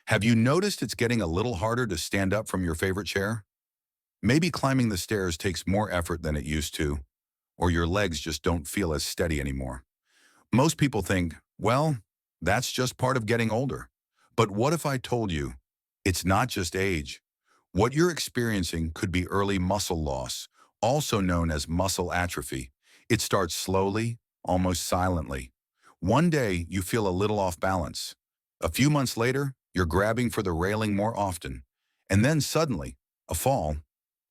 Have you noticed it's getting a little harder to stand up from your favorite chair? Maybe climbing the stairs takes more effort than it used to, or your legs just don't feel as steady anymore. Most people think, well, that's just part of getting older. But what if I told you it's not just age? What you're experiencing could be early muscle loss, also known as muscle atrophy. It starts slowly, almost silently. One day, you feel a little off balance. A few months later, you're grabbing for the railing more often. And then suddenly, a fall.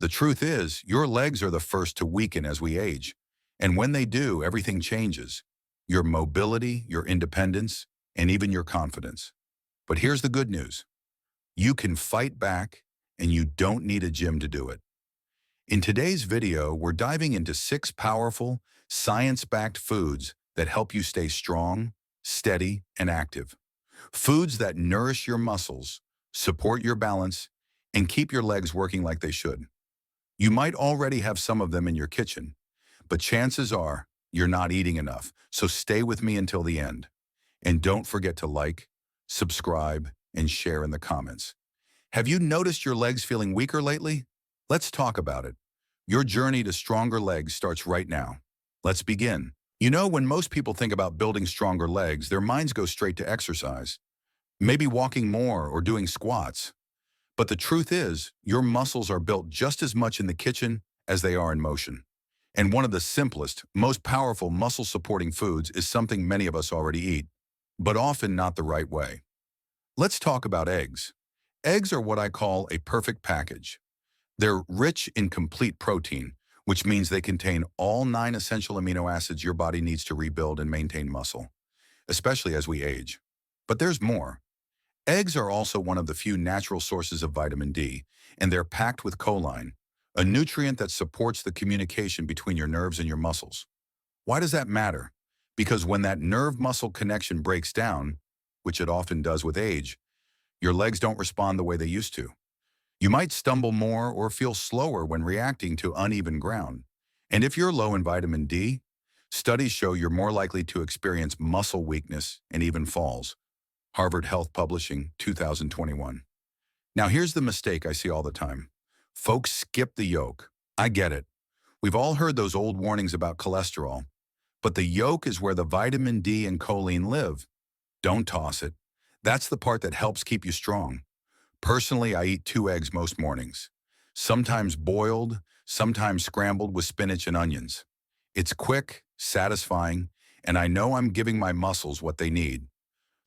The truth is, your legs are the first to weaken as we age. And when they do, everything changes. Your mobility, your independence, and even your confidence. But here's the good news. You can fight back, and you don't need a gym to do it. In today's video, we're diving into 6 powerful, science-backed foods that help you stay strong, steady, and active. Foods that nourish your muscles, support your balance, and keep your legs working like they should. You might already have some of them in your kitchen, but chances are you're not eating enough, so stay with me until the end. And don't forget to like, subscribe, and share in the comments. Have you noticed your legs feeling weaker lately? Let's talk about it. Your journey to stronger legs starts right now. Let's begin. You know, when most people think about building stronger legs, their minds go straight to exercise. Maybe walking more or doing squats. But the truth is, your muscles are built just as much in the kitchen as they are in motion. And one of the simplest, most powerful muscle-supporting foods is something many of us already eat, but often not the right way. Let's talk about eggs. Eggs are what I call a perfect package. They're rich in complete protein, which means they contain all 9 essential amino acids your body needs to rebuild and maintain muscle, especially as we age. But there's more. Eggs are also one of the few natural sources of vitamin D, and they're packed with choline, a nutrient that supports the communication between your nerves and your muscles. Why does that matter? Because when that nerve-muscle connection breaks down, which it often does with age, your legs don't respond the way they used to. You might stumble more or feel slower when reacting to uneven ground. And if you're low in vitamin D, studies show you're more likely to experience muscle weakness and even falls. Harvard Health Publishing, 2021. Now here's the mistake I see all the time. Folks skip the yolk. I get it. We've all heard those old warnings about cholesterol. But the yolk is where the vitamin D and choline live. Don't toss it. That's the part that helps keep you strong. Personally, I eat 2 eggs most mornings. Sometimes boiled, sometimes scrambled with spinach and onions. It's quick, satisfying, and I know I'm giving my muscles what they need.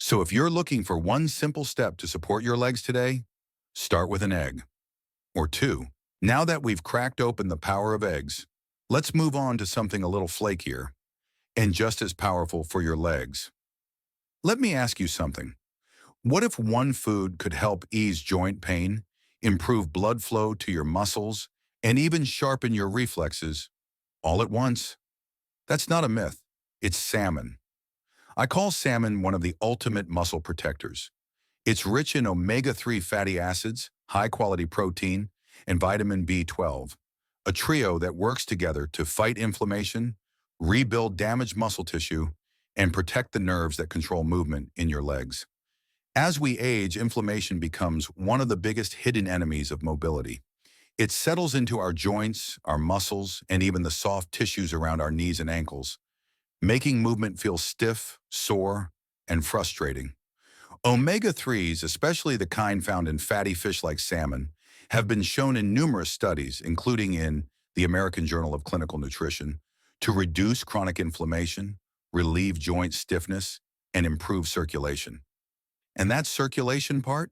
So if you're looking for one simple step to support your legs today, start with an egg. Or 2. Now that we've cracked open the power of eggs, let's move on to something a little flakier and just as powerful for your legs. Let me ask you something. What if one food could help ease joint pain, improve blood flow to your muscles, and even sharpen your reflexes all at once? That's not a myth. It's salmon. I call salmon one of the ultimate muscle protectors. It's rich in omega-3 fatty acids, high-quality protein, and vitamin B12, a trio that works together to fight inflammation, rebuild damaged muscle tissue, and protect the nerves that control movement in your legs. As we age, inflammation becomes one of the biggest hidden enemies of mobility. It settles into our joints, our muscles, and even the soft tissues around our knees and ankles, making movement feel stiff, sore, and frustrating. Omega-3s, especially the kind found in fatty fish like salmon, have been shown in numerous studies, including in the American Journal of Clinical Nutrition, to reduce chronic inflammation, relieve joint stiffness, and improve circulation. And that circulation part?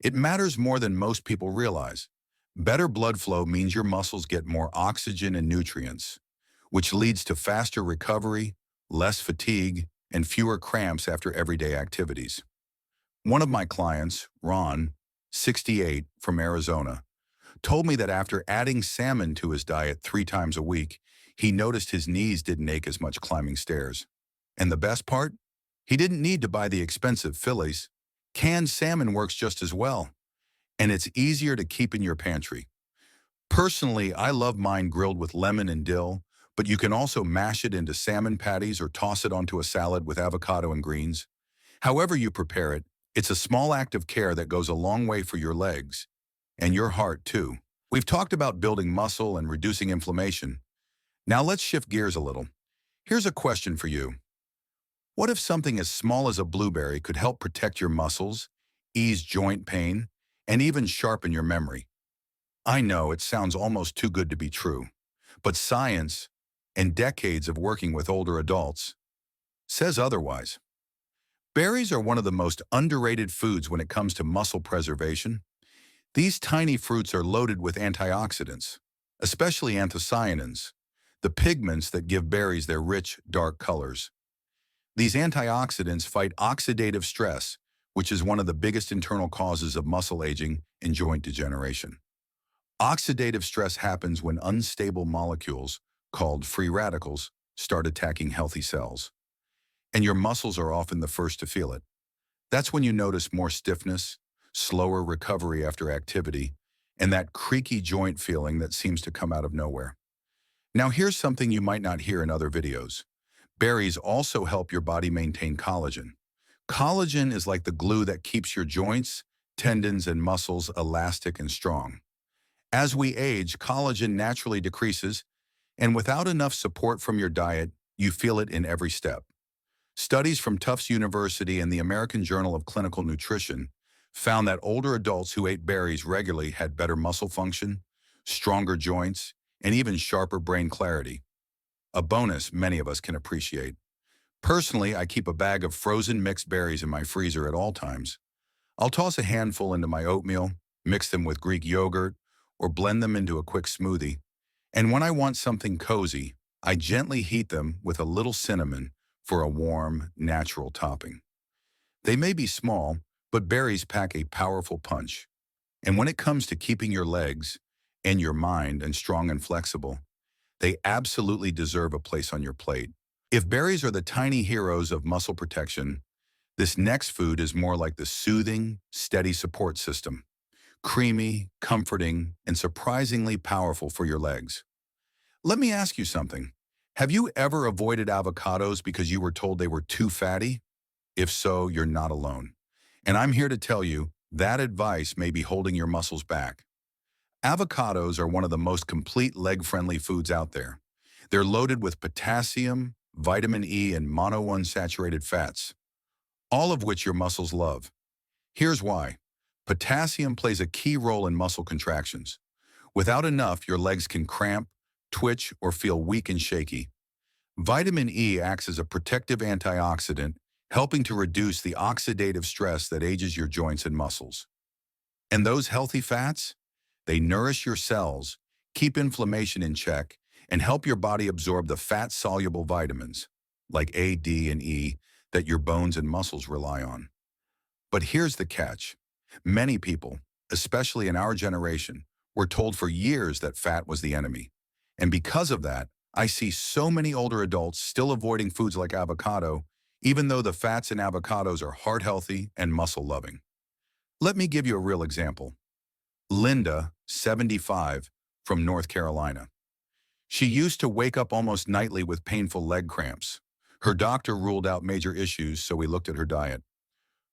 It matters more than most people realize. Better blood flow means your muscles get more oxygen and nutrients, which leads to faster recovery, less fatigue, and fewer cramps after everyday activities. One of my clients, Ron, 68, from Arizona, told me that after adding salmon to his diet 3 times a week, he noticed his knees didn't ache as much climbing stairs. And the best part? He didn't need to buy the expensive filets. Canned salmon works just as well, and it's easier to keep in your pantry. Personally, I love mine grilled with lemon and dill, but you can also mash it into salmon patties or toss it onto a salad with avocado and greens. However you prepare it, It's a small act of care that goes a long way for your legs and your heart too. We've talked about building muscle and reducing inflammation. Now let's shift gears a little. Here's a question for you. What if something as small as a blueberry could help protect your muscles, ease joint pain, and even sharpen your memory? I know it sounds almost too good to be true, but science and decades of working with older adults says otherwise. Berries are one of the most underrated foods when it comes to muscle preservation. These tiny fruits are loaded with antioxidants, especially anthocyanins, the pigments that give berries their rich, dark colors. These antioxidants fight oxidative stress, which is one of the biggest internal causes of muscle aging and joint degeneration. Oxidative stress happens when unstable molecules, called free radicals, start attacking healthy cells. And your muscles are often the first to feel it. That's when you notice more stiffness, slower recovery after activity, and that creaky joint feeling that seems to come out of nowhere. Now here's something you might not hear in other videos. Berries also help your body maintain collagen. Collagen is like the glue that keeps your joints, tendons, and muscles elastic and strong. As we age, collagen naturally decreases, and without enough support from your diet, you feel it in every step. Studies from Tufts University and the American Journal of Clinical Nutrition found that older adults who ate berries regularly had better muscle function, stronger joints, and even sharper brain clarity. A bonus many of us can appreciate. Personally, I keep a bag of frozen mixed berries in my freezer at all times. I'll toss a handful into my oatmeal, mix them with Greek yogurt, or blend them into a quick smoothie. And when I want something cozy, I gently heat them with a little cinnamon for a warm, natural topping. They may be small, but berries pack a powerful punch. And when it comes to keeping your legs and your mind and strong and flexible, they absolutely deserve a place on your plate. If berries are the tiny heroes of muscle protection, this next food is more like the soothing, steady support system. Creamy, comforting, and surprisingly powerful for your legs. Let me ask you something. Have you ever avoided avocados because you were told they were too fatty? If so, you're not alone. And I'm here to tell you that advice may be holding your muscles back. Avocados are one of the most complete leg-friendly foods out there. They're loaded with potassium, vitamin E, and monounsaturated fats, all of which your muscles love. Here's why. Potassium plays a key role in muscle contractions. Without enough, your legs can cramp, twitch, or feel weak and shaky. Vitamin E acts as a protective antioxidant, helping to reduce the oxidative stress that ages your joints and muscles. And those healthy fats? They nourish your cells, keep inflammation in check, and help your body absorb the fat-soluble vitamins, like A, D, and E, that your bones and muscles rely on. But here's the catch. Many people, especially in our generation, were told for years that fat was the enemy. And because of that, I see so many older adults still avoiding foods like avocado, even though the fats in avocados are heart-healthy and muscle-loving. Let me give you a real example. Linda, 75, from North Carolina. She used to wake up almost nightly with painful leg cramps. Her doctor ruled out major issues, so we looked at her diet.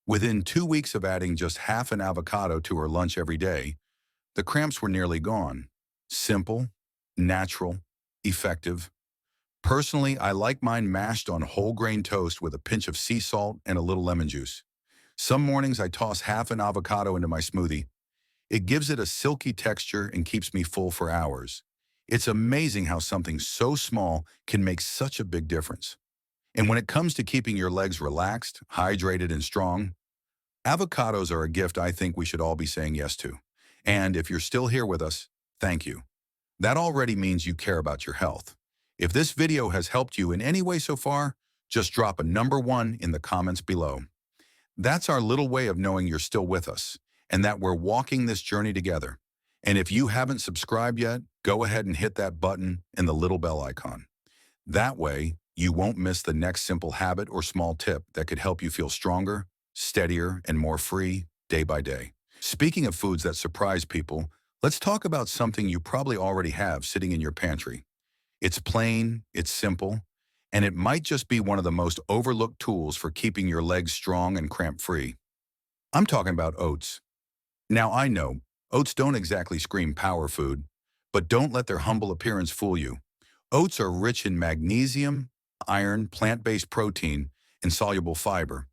Within 2 weeks of adding just half an avocado to her lunch every day, the cramps were nearly gone. Simple, natural, effective. Personally, I like mine mashed on whole grain toast with a pinch of sea salt and a little lemon juice. Some mornings I toss half an avocado into my smoothie. It gives it a silky texture and keeps me full for hours. It's amazing how something so small can make such a big difference. And when it comes to keeping your legs relaxed, hydrated, and strong, avocados are a gift I think we should all be saying yes to. And if you're still here with us, thank you. That already means you care about your health. If this video has helped you in any way so far, just drop a number 1 in the comments below. That's our little way of knowing you're still with us and that we're walking this journey together. And if you haven't subscribed yet, go ahead and hit that button and the little bell icon. That way, you won't miss the next simple habit or small tip that could help you feel stronger, steadier, and more free day by day. Speaking of foods that surprise people, let's talk about something you probably already have sitting in your pantry. It's plain, it's simple, and it might just be one of the most overlooked tools for keeping your legs strong and cramp-free. I'm talking about oats. Now I know, oats don't exactly scream power food, but don't let their humble appearance fool you. Oats are rich in magnesium, iron, plant-based protein, and soluble fiber,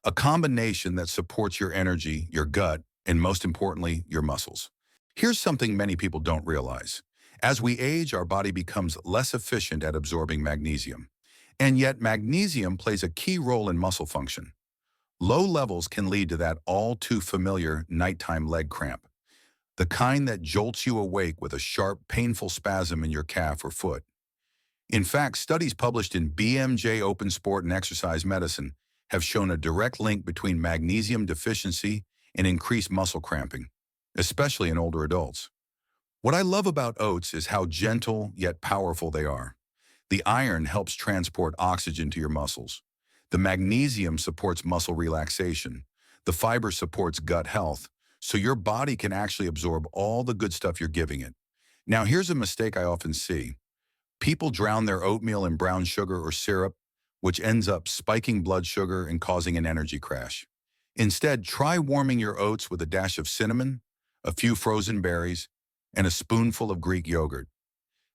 a combination that supports your energy, your gut, and most importantly, your muscles. Here's something many people don't realize. As we age, our body becomes less efficient at absorbing magnesium. And yet magnesium plays a key role in muscle function. Low levels can lead to that all too familiar nighttime leg cramp, the kind that jolts you awake with a sharp, painful spasm in your calf or foot. In fact, studies published in BMJ Open Sport and Exercise Medicine have shown a direct link between magnesium deficiency and increased muscle cramping, especially in older adults. What I love about oats is how gentle yet powerful they are. The iron helps transport oxygen to your muscles. The magnesium supports muscle relaxation. The fiber supports gut health, so your body can actually absorb all the good stuff you're giving it. Now, here's a mistake I often see. People drown their oatmeal in brown sugar or syrup, which ends up spiking blood sugar and causing an energy crash. Instead, try warming your oats with a dash of cinnamon, a few frozen berries, and a spoonful of Greek yogurt.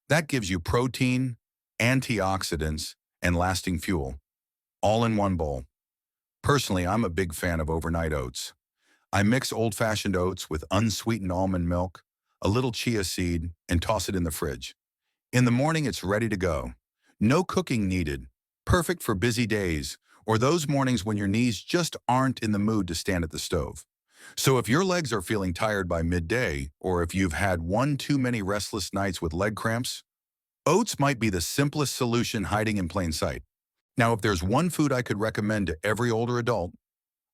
That gives you protein, antioxidants, and lasting fuel, all in one bowl. Personally, I'm a big fan of overnight oats. I mix old-fashioned oats with unsweetened almond milk, a little chia seed, and toss it in the fridge. In the morning, it's ready to go. No cooking needed. Perfect for busy days or those mornings when your knees just aren't in the mood to stand at the stove. So if your legs are feeling tired by midday, or if you've had one too many restless nights with leg cramps, oats might be the simplest solution hiding in plain sight. Now, if there's one food I could recommend to every older adult,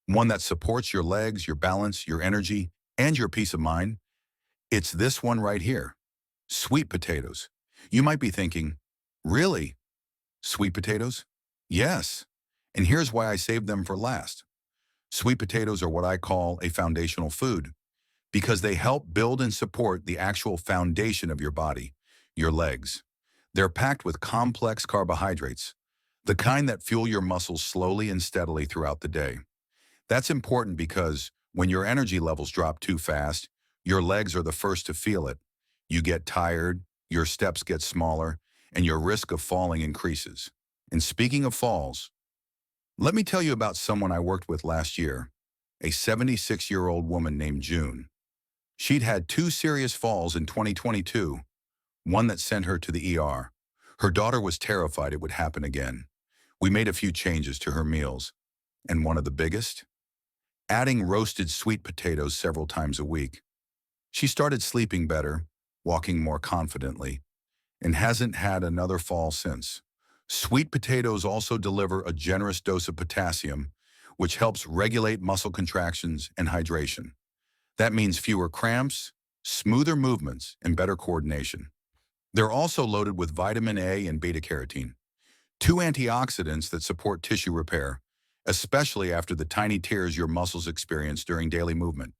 one that supports your legs, your balance, your energy, and your peace of mind, it's this one right here: sweet potatoes. You might be thinking, really? Sweet potatoes? Yes. And here's why I saved them for last. Sweet potatoes are what I call a foundational food because they help build and support the actual foundation of your body, your legs. They're packed with complex carbohydrates, the kind that fuel your muscles slowly and steadily throughout the day. That's important because when your energy levels drop too fast, your legs are the first to feel it. You get tired, your steps get smaller, and your risk of falling increases. And speaking of falls, let me tell you about someone I worked with last year, a 76-year-old woman named June. She'd had two serious falls in 2022, one that sent her to the ER. Her daughter was terrified it would happen again. We made a few changes to her meals, and one of the biggest? Adding roasted sweet potatoes several times a week. She started sleeping better, walking more confidently, and hasn't had another fall since. Sweet potatoes also deliver a generous dose of potassium, which helps regulate muscle contractions and hydration. That means fewer cramps, smoother movements, and better coordination. They're also loaded with vitamin A and beta-carotene, two antioxidants that support tissue repair, especially after the tiny tears your muscles experience during daily movement.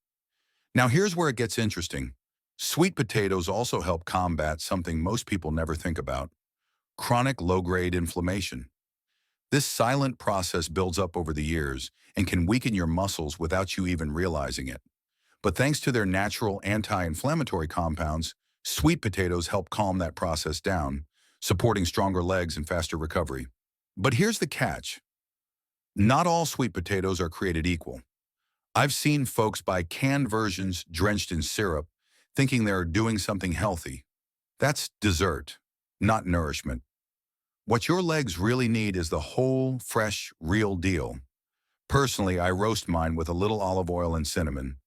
Now here's where it gets interesting. Sweet potatoes also help combat something most people never think about: chronic low-grade inflammation. This silent process builds up over the years and can weaken your muscles without you even realizing it. But thanks to their natural anti-inflammatory compounds, sweet potatoes help calm that process down, supporting stronger legs and faster recovery. But here's the catch. Not all sweet potatoes are created equal. I've seen folks buy canned versions drenched in syrup, thinking they're doing something healthy. That's dessert, not nourishment. What your legs really need is the whole, fresh, real deal. Personally, I roast mine with a little olive oil and cinnamon.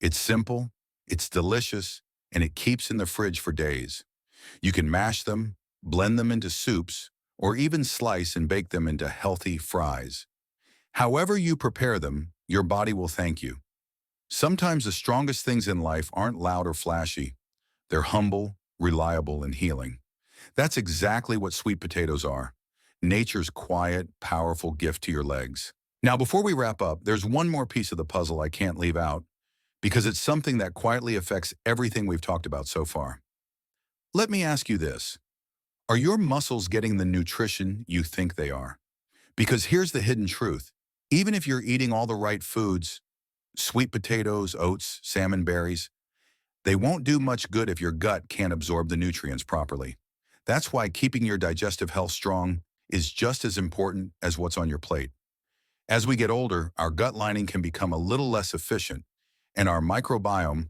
It's simple, it's delicious, and it keeps in the fridge for days. You can mash them, blend them into soups, or even slice and bake them into healthy fries. However you prepare them, your body will thank you. Sometimes the strongest things in life aren't loud or flashy. They're humble, reliable, and healing. That's exactly what sweet potatoes are: nature's quiet, powerful gift to your legs. Now, before we wrap up, there's one more piece of the puzzle I can't leave out, because it's something that quietly affects everything we've talked about so far. Let me ask you this. Are your muscles getting the nutrition you think they are? Because here's the hidden truth. Even if you're eating all the right foods, sweet potatoes, oats, salmon berries. They won't do much good if your gut can't absorb the nutrients properly. That's why keeping your digestive health strong is just as important as what's on your plate. As we get older, our gut lining can become a little less efficient, and our microbiome,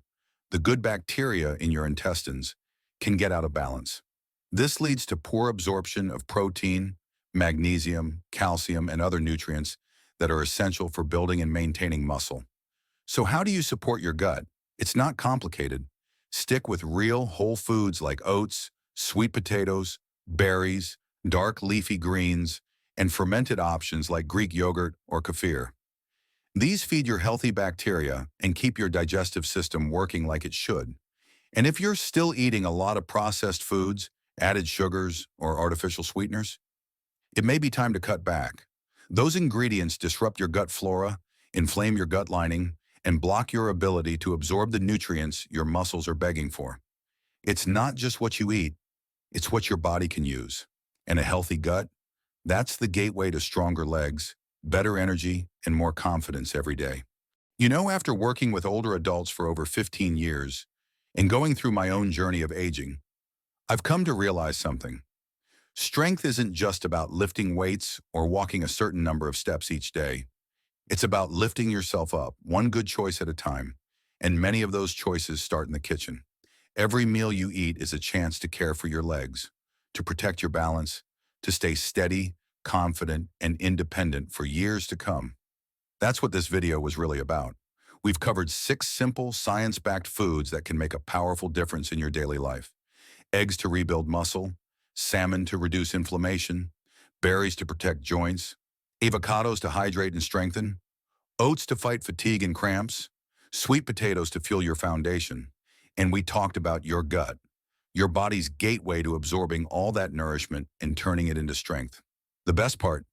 the good bacteria in your intestines, can get out of balance. This leads to poor absorption of protein, magnesium, calcium, and other nutrients that are essential for building and maintaining muscle. So how do you support your gut? It's not complicated. Stick with real whole foods like oats, sweet potatoes, berries, dark leafy greens, and fermented options like Greek yogurt or kefir. These feed your healthy bacteria and keep your digestive system working like it should. And if you're still eating a lot of processed foods, added sugars, or artificial sweeteners, it may be time to cut back. Those ingredients disrupt your gut flora, inflame your gut lining, and block your ability to absorb the nutrients your muscles are begging for. It's not just what you eat, it's what your body can use. And a healthy gut, that's the gateway to stronger legs, better energy, and more confidence every day. You know, after working with older adults for over 15 years and going through my own journey of aging, I've come to realize something. Strength isn't just about lifting weights or walking a certain number of steps each day. It's about lifting yourself up, one good choice at a time, and many of those choices start in the kitchen. Every meal you eat is a chance to care for your legs, to protect your balance, to stay steady, confident, and independent for years to come. That's what this video was really about. We've covered 6 simple, science-backed foods that can make a powerful difference in your daily life. Eggs to rebuild muscle, salmon to reduce inflammation, berries to protect joints, avocados to hydrate and strengthen, oats to fight fatigue and cramps, sweet potatoes to fuel your foundation, and we talked about your gut, your body's gateway to absorbing all that nourishment and turning it into strength. The best part,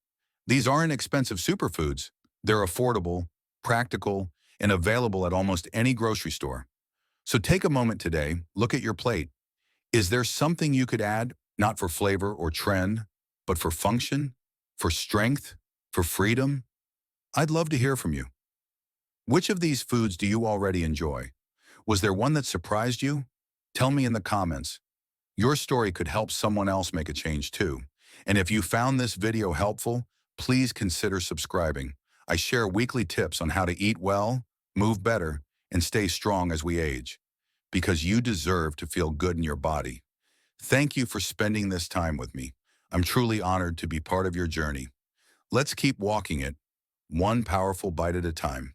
these aren't expensive superfoods. They're affordable, practical, and available at almost any grocery store. So take a moment today, look at your plate. Is there something you could add, not for flavor or trend, but for function, for strength, for freedom? I'd love to hear from you. Which of these foods do you already enjoy? Was there one that surprised you? Tell me in the comments. Your story could help someone else make a change too. And if you found this video helpful, please consider subscribing. I share weekly tips on how to eat well, move better, and stay strong as we age. Because you deserve to feel good in your body. Thank you for spending this time with me. I'm truly honored to be part of your journey. Let's keep walking it, one powerful bite at a time.